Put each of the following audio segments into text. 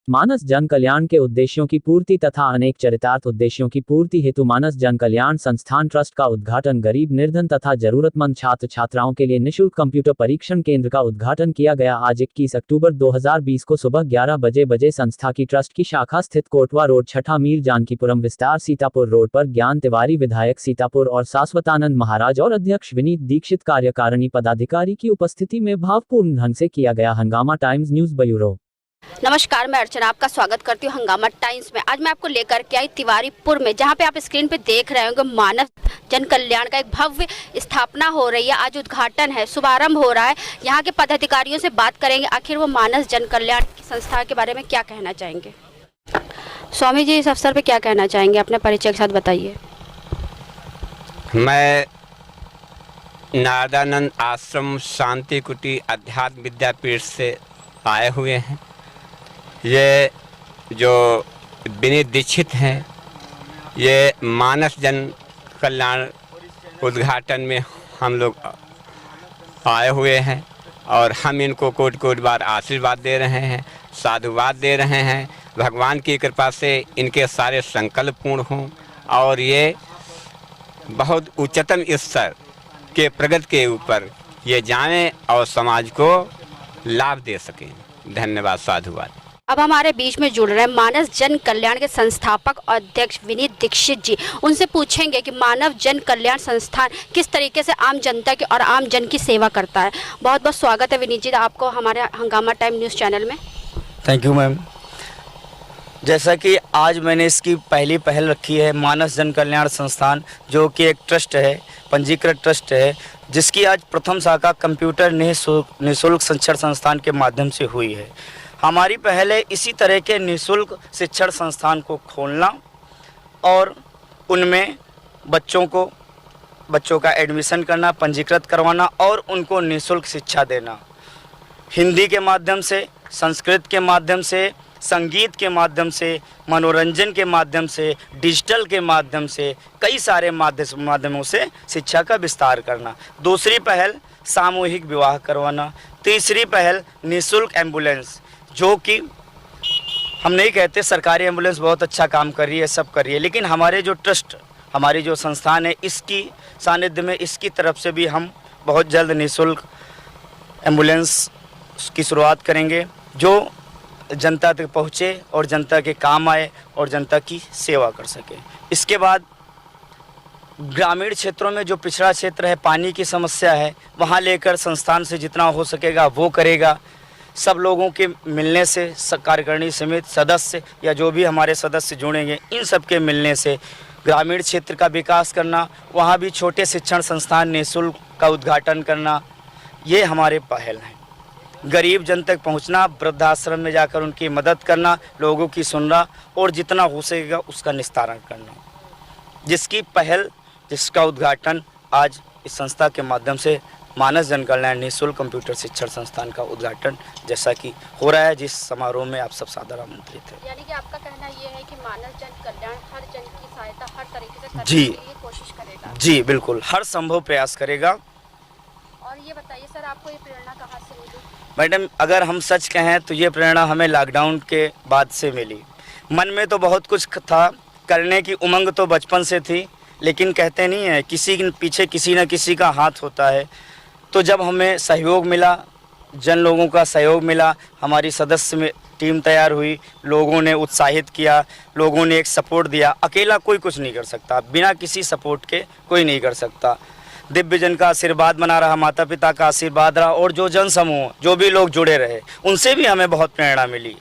मानस जन कल्याण के उद्देश्यों की पूर्ति तथा अनेक चरितार्थ उद्देश्यों की पूर्ति हेतु मानस जन कल्याण संस्थान ट्रस्ट का उद्घाटन, गरीब, निर्धन तथा जरूरतमंद छात्र छात्राओं के लिए निःशुल्क कंप्यूटर परीक्षण केंद्र का उद्घाटन किया गया। आज 21 अक्टूबर 2020 को सुबह 11 बजे संस्था की ट्रस्ट की शाखा स्थित कोटवा रोड, छठा मील, जानकीपुरम विस्तार, सीतापुर रोड पर ज्ञान तिवारी विधायक सीतापुर और शाश्वतानंद महाराज और अध्यक्ष विनीत दीक्षित कार्यकारिणी पदाधिकारी की उपस्थिति में भावपूर्ण ढंग से किया गया। हंगामा टाइम्स न्यूज ब्यूरो। नमस्कार, मैं अर्चना आपका स्वागत करती हूँ हंगामा टाइम्स में। आज मैं आपको लेकर के आई तिवारीपुर में, जहाँ पे आप स्क्रीन पे देख रहे होंगे मानव जन कल्याण का एक भव्य स्थापना हो रही है। आज उद्घाटन है, शुभारंभ हो रहा है। यहाँ के पदाधिकारियों से बात करेंगे, आखिर वो मानस जन कल्याण की संस्था के बारे में क्या कहना चाहेंगे। स्वामी जी, इस अवसर पे क्या कहना चाहेंगे, अपने परिचय के साथ बताइए। मैं नारदानंद आश्रम शांति कुटी अध्यात्म विद्यापीठ से आए हुए हैं। ये जो विनीत दीक्षित हैं, ये मानस जन कल्याण उद्घाटन में हम लोग आए हुए हैं और हम इनको कोटि कोटि बार आशीर्वाद दे रहे हैं, साधुवाद दे रहे हैं। भगवान की कृपा से इनके सारे संकल्प पूर्ण हों और ये बहुत उच्चतम स्तर के प्रगति के ऊपर ये जाएं और समाज को लाभ दे सकें। धन्यवाद, साधुवाद। अब हमारे बीच में जुड़ रहे हैं मानस जन कल्याण के संस्थापक और अध्यक्ष विनीत दीक्षित जी। उनसे पूछेंगे कि मानव जन कल्याण संस्थान किस तरीके से आम जनता की और आम जन की सेवा करता है। बहुत बहुत स्वागत है विनीत जी आपको हमारे हंगामा टाइम न्यूज़ चैनल में। Thank you ma'am. जैसा कि आज मैंने इसकी पहली पहल रखी है, मानस जन कल्याण संस्थान, जो कि एक ट्रस्ट है, पंजीकृत ट्रस्ट है, जिसकी आज प्रथम शाखा कंप्यूटर निःशुल्क शिक्षण संस्थान के माध्यम से हुई है। हमारी पहल है इसी तरह के निःशुल्क शिक्षण संस्थान को खोलना और उनमें बच्चों का एडमिशन करना, पंजीकृत करवाना और उनको निःशुल्क शिक्षा देना। हिंदी के माध्यम से, संस्कृत के माध्यम से, संगीत के माध्यम से, मनोरंजन के माध्यम से, डिजिटल के माध्यम से, कई सारे माध्यमों से शिक्षा का विस्तार करना। दूसरी पहल सामूहिक विवाह करवाना। तीसरी पहल निःशुल्क एम्बुलेंस, जो कि हम नहीं कहते सरकारी एम्बुलेंस बहुत अच्छा काम कर रही है, सब कर रही है, लेकिन हमारे जो ट्रस्ट, हमारी जो संस्थान है, इसकी सानिध्य में इसकी तरफ से भी हम बहुत जल्द निःशुल्क एम्बुलेंस की शुरुआत करेंगे, जो जनता तक पहुँचे और जनता के काम आए और जनता की सेवा कर सके। इसके बाद ग्रामीण क्षेत्रों में जो पिछड़ा क्षेत्र है, पानी की समस्या है, वहाँ लेकर संस्थान से जितना हो सकेगा वो करेगा। सब लोगों के मिलने से, कार्यकारिणी समिति सदस्य या जो भी हमारे सदस्य जुड़ेंगे, इन सब के मिलने से ग्रामीण क्षेत्र का विकास करना, वहाँ भी छोटे शिक्षण संस्थान निःशुल्क का उद्घाटन करना, ये हमारे पहल हैं। गरीब जन तक पहुँचना, वृद्धाश्रम में जाकर उनकी मदद करना, लोगों की सुनना और जितना हो सकेगा उसका निस्तारण करना, जिसका उद्घाटन आज इस संस्था के माध्यम से मानस जन कल्याण निःशुल्क कंप्यूटर शिक्षण संस्थान का उद्घाटन जैसा कि हो रहा है, जिस समारोह में आप सब सादर आमंत्रित हैं। यानी कि आपका कहना ये है कि मानस जन कल्याण हर जन की सहायता हर तरीके से करने जी के लिए कोशिश करेगा। जी बिल्कुल, हर संभव प्रयास करेगा। और ये बताइए सर, आपको ये प्रेरणा कहाँ से मिली? मैडम, अगर हम सच कहें तो ये प्रेरणा हमें लॉकडाउन के बाद से मिली। मन में तो बहुत कुछ था, करने की उमंग तो बचपन से थी, लेकिन कहते नहीं है किसी के पीछे किसी न किसी का हाथ होता है। तो जब हमें सहयोग मिला, जन लोगों का सहयोग मिला, हमारी सदस्य में टीम तैयार हुई, लोगों ने उत्साहित किया, लोगों ने एक सपोर्ट दिया। अकेला कोई कुछ नहीं कर सकता, बिना किसी सपोर्ट के कोई नहीं कर सकता। दिव्य जन का आशीर्वाद बना रहा, माता पिता का आशीर्वाद रहा और जो जन समूह, जो भी लोग जुड़े रहे, उनसे भी हमें बहुत प्रेरणा मिली।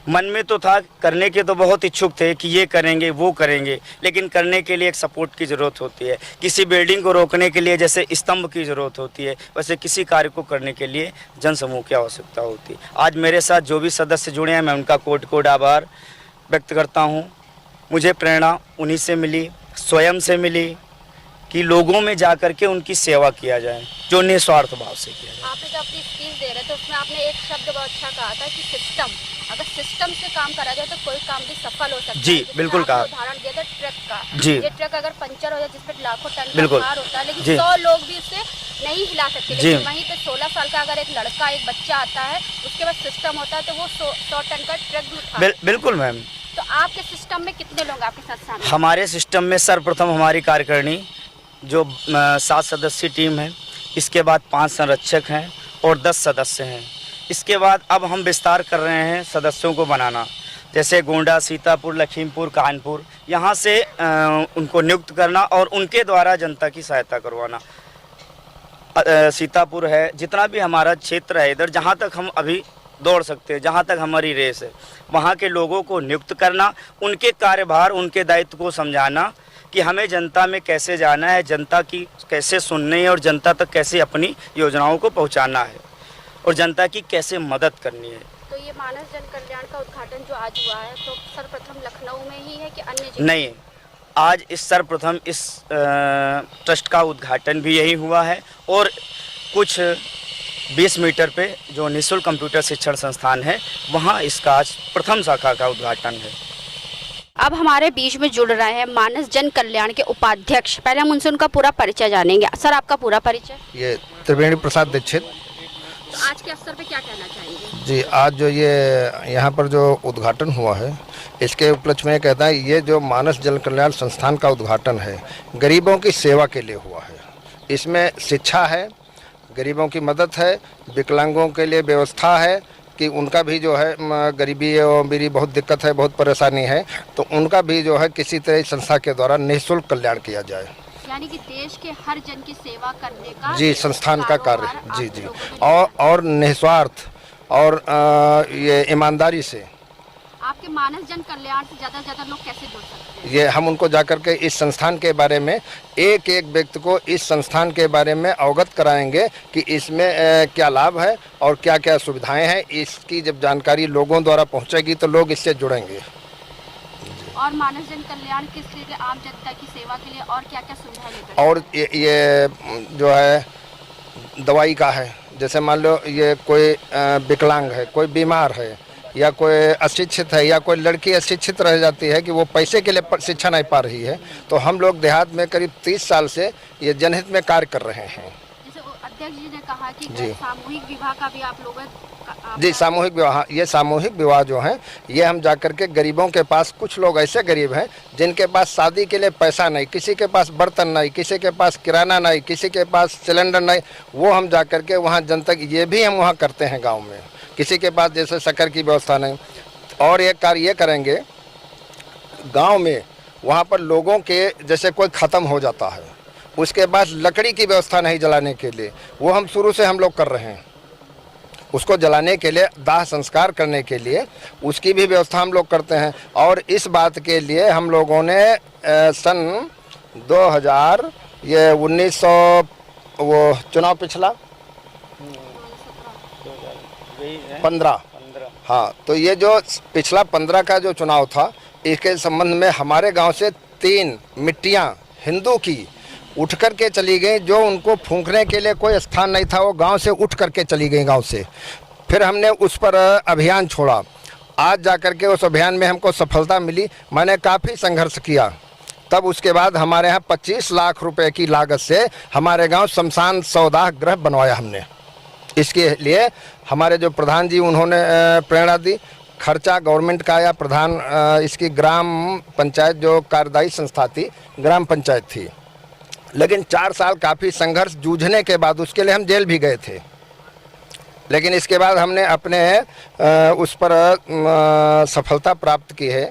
मन में तो था, करने के तो बहुत इच्छुक थे कि ये करेंगे वो करेंगे, लेकिन करने के लिए एक सपोर्ट की ज़रूरत होती है। किसी बिल्डिंग को रोकने के लिए जैसे स्तंभ की ज़रूरत होती है, वैसे किसी कार्य को करने के लिए जन समूह की आवश्यकता होती है। आज मेरे साथ जो भी सदस्य जुड़े हैं, मैं उनका कोटि कोटि आभार व्यक्त करता हूँ। मुझे प्रेरणा उन्हीं से मिली, स्वयं से मिली, कि लोगों में जा कर के उनकी सेवा किया जाए, जो निस्वार्थ भाव से किया जाए। आपने जो अपनी स्पीच दे रहे थे उसमें आपने एक शब्द बहुत अच्छा कहा था कि सिस्टम, अगर सिस्टम से काम करा जाए तो कोई काम भी सफल हो सकता है। जी, जैसे बिल्कुल आपने कहा। उदाहरण दिया था ट्रक का। जी। ये ट्रक अगर पंचर हो जाए जिसपे लाखों टन का बिल्कुल। भार होता है, लेकिन जी। 100 लोग भी उसे नहीं हिला सकते। जी। लेकिन वहीं पे 16 साल का अगर एक लड़का, एक बच्चा आता है, उसके पास सिस्टम होता है तो वो 100 टन का ट्रक भी उठा बिल्कुल मैम। तो आपके सिस्टम में कितने लोग आपके साथ शामिल हैं? हमारे सिस्टम में सर्वप्रथम हमारी कार्यकारिणी जो 7 सदस्यीय टीम है, इसके बाद 5 संरक्षक हैं और 10 सदस्य हैं। इसके बाद अब हम विस्तार कर रहे हैं सदस्यों को बनाना, जैसे गोंडा, सीतापुर, लखीमपुर, कानपुर, यहाँ से उनको नियुक्त करना और उनके द्वारा जनता की सहायता करवाना। सीतापुर है, जितना भी हमारा क्षेत्र है इधर, जहाँ तक हम अभी दौड़ सकते हैं, जहाँ तक हमारी रेस है, वहाँ के लोगों को नियुक्त करना, उनके कार्यभार, उनके दायित्व को समझाना कि हमें जनता में कैसे जाना है, जनता की कैसे सुननी है और जनता तक कैसे अपनी योजनाओं को पहुँचाना है और जनता की कैसे मदद करनी है। तो ये मानस जन कल्याण का उद्घाटन जो आज हुआ है, तो सर्वप्रथम लखनऊ में ही है कि अन्य जगह? नहीं, आज इस सर्वप्रथम इस ट्रस्ट का उद्घाटन भी यही हुआ है और कुछ 20 मीटर पे जो निःशुल्क कंप्यूटर शिक्षण संस्थान है, वहाँ इसका आज प्रथम शाखा का उद्घाटन है। अब हमारे बीच में जुड़ रहे हैं मानस जन कल्याण के उपाध्यक्ष। पहले हम उनसे उनका पूरा परिचय जानेंगे। सर, आपका पूरा परिचय? ये त्रिवेणी प्रसाद दीक्षित। तो आज के अवसर पे क्या कहना चाहेंगे? जी, आज जो ये यहाँ पर जो उद्घाटन हुआ है, इसके उपलक्ष्य में कहता है, ये जो मानस जन कल्याण संस्थान का उद्घाटन है, गरीबों की सेवा के लिए हुआ है। इसमें शिक्षा है, गरीबों की मदद है, विकलांगों के लिए व्यवस्था है कि उनका भी जो है गरीबी और मेरी बहुत दिक्कत है, बहुत परेशानी है, तो उनका भी जो है किसी तरह इस संस्था के द्वारा निःशुल्क कल्याण किया जाए। यानी कि देश के हर जन की सेवा करने का जी, संस्थान का कार्य। कारोबार जी आप जी, लोगों को और निस्वार्थ और ये ईमानदारी से। आपके मानस जन कल्याण से ज़्यादा लोग कैसे जुड़ सकते हैं? ये हम उनको जाकर के इस संस्थान के बारे में, एक एक व्यक्ति को इस संस्थान के बारे में अवगत कराएंगे कि इसमें क्या लाभ है और क्या क्या सुविधाएं हैं। इसकी जब जानकारी लोगों द्वारा पहुंचेगी तो लोग इससे जुड़ेंगे। और मानस जन कल्याण किस लिए, आम जनता की सेवा के लिए और क्या क्या सुविधाएं लेकर? और ये जो है दवाई का है, जैसे मान लो ये कोई विकलांग है, कोई बीमार है, या कोई अशिक्षित है, या कोई लड़की अशिक्षित रह जाती है कि वो पैसे के लिए शिक्षा नहीं पा रही है, तो हम लोग देहात में करीब 30 साल से ये जनहित में कार्य कर रहे हैं। जैसे अध्यक्ष जी ने कहा कि जी। सामूहिक विवाह का भी आप लोग जी, सामूहिक विवाह, ये सामूहिक विवाह जो हैं, ये हम जाकर के गरीबों के पास, कुछ लोग ऐसे गरीब हैं जिनके पास शादी के लिए पैसा नहीं, किसी के पास बर्तन नहीं, किसी के पास किराना नहीं, किसी के पास सिलेंडर नहीं, वो हम जाकर के वहाँ जनता, ये भी हम वहाँ करते हैं गाँव में। किसी के पास जैसे शक्कर की व्यवस्था नहीं, और एक कार्य ये करेंगे गांव में, वहाँ पर लोगों के जैसे कोई ख़त्म हो जाता है, उसके पास लकड़ी की व्यवस्था नहीं जलाने के लिए, वो हम शुरू से हम लोग कर रहे हैं। उसको जलाने के लिए, दाह संस्कार करने के लिए उसकी भी व्यवस्था हम लोग करते हैं। और इस बात के लिए हम लोगों ने सन 2000 ये 1900 वो चुनाव पिछला 15, हाँ, तो ये जो पिछला 15 का जो चुनाव था, इसके संबंध में हमारे गांव से 3 मिट्टियां हिंदू की उठ कर के चली गई, जो उनको फूंकने के लिए कोई स्थान नहीं था, वो गांव से उठ करके चली गई गांव से। फिर हमने उस पर अभियान छोड़ा। आज जाकर के उस अभियान में हमको सफलता मिली। मैंने काफ़ी संघर्ष किया, तब उसके बाद हमारे यहाँ 25 लाख रुपए की लागत से हमारे गांव शमशान सौदाह गृह बनवाया हमने। इसके लिए हमारे जो प्रधान जी, उन्होंने प्रेरणा दी। खर्चा गवर्नमेंट का आया। प्रधान इसकी ग्राम पंचायत जो कार्यदायी संस्था थी, ग्राम पंचायत थी, लेकिन 4 साल काफ़ी संघर्ष जूझने के बाद उसके लिए हम जेल भी गए थे। लेकिन इसके बाद हमने अपने उस पर सफलता प्राप्त की है।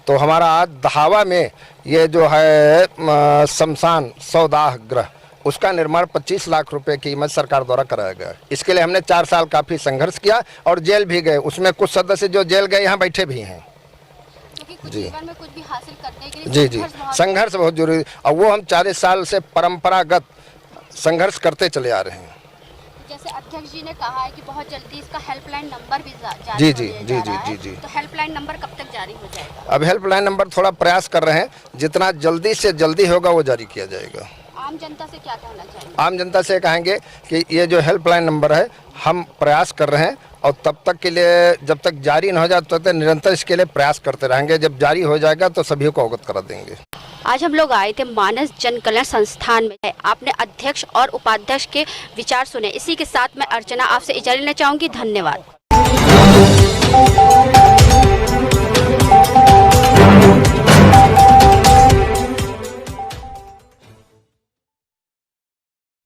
तो हमारा आज दहावा में ये जो है शमशान सौदाह गृह, उसका निर्माण 25 लाख रुपए की कीमत सरकार द्वारा कराया गया। इसके लिए हमने 4 साल काफ़ी संघर्ष किया और जेल भी गए। उसमें कुछ सदस्य जो जेल गए यहाँ बैठे भी हैं। कुछ जीवन में कुछ भी हासिल करने के लिए जी जी, संघर्ष बहुत जरूरी, और वो हम 40 साल से परंपरागत संघर्ष करते चले आ रहे हैं। जैसे अध्यक्ष जी ने कहा है कि बहुत जल्दी इसका हेल्पलाइन नंबर भी जारी जी होने जी जा जी रहा जी है। जी जी। तो हेल्पलाइन नंबर कब तक जारी हो जाएगा? अब हेल्पलाइन नंबर थोड़ा प्रयास कर रहे हैं, जितना जल्दी से जल्दी होगा वो जारी किया जाएगा। आम जनता से क्या कहना चाहेंगे? आम जनता से कहेंगे कि ये जो हेल्पलाइन नंबर है, हम प्रयास कर रहे हैं और तब तक के लिए, जब तक जारी न हो जाए तब तक निरंतर इसके लिए प्रयास करते रहेंगे। जब जारी हो जाएगा तो सभी को अवगत करा देंगे। आज हम लोग आए थे मानस जन कल्याण संस्थान में। आपने अध्यक्ष और उपाध्यक्ष के विचार सुने। इसी के साथ मैं अर्चना आपसे इजाजत लेना चाहूंगी। धन्यवाद।